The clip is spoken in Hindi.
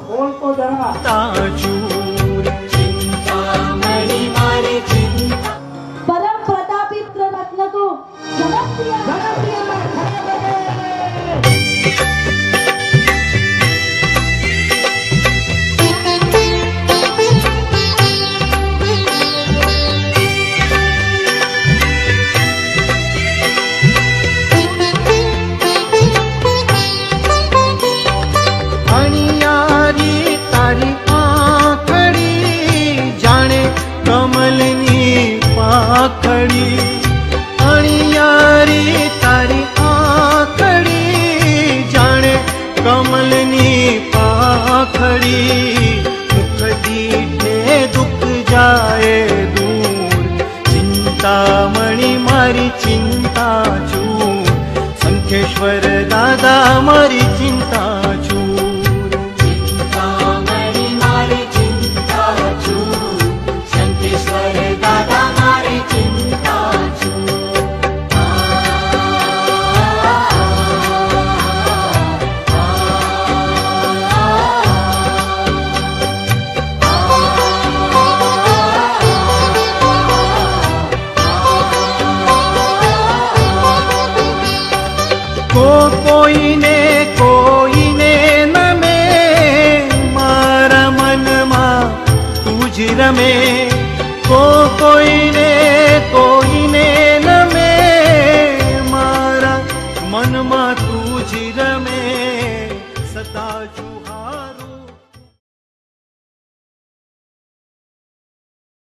बोल तो जरा ताजूर चिंतामणी मारी चिंता परम प्रतापी रत्न को जनप्रिय अणियारी तारी आखड़ी जाने कमलनी पाखड़ी अणियारी तारी आखड़ी जाने कमलनी पाखड़ी मुख दीठे दुख जाए दूर चिंतामणी मारी चिंता चूर संखेश्वर दादा मारी चिंता चूर चिंतामणी मारी चिंता चूर शंकेश्वर दादा मारी चिंता चूर कोઈને નમે મારા મનમાં તું જ રમે કોઈને નમે મારા મનમાં તું જ રમે સતા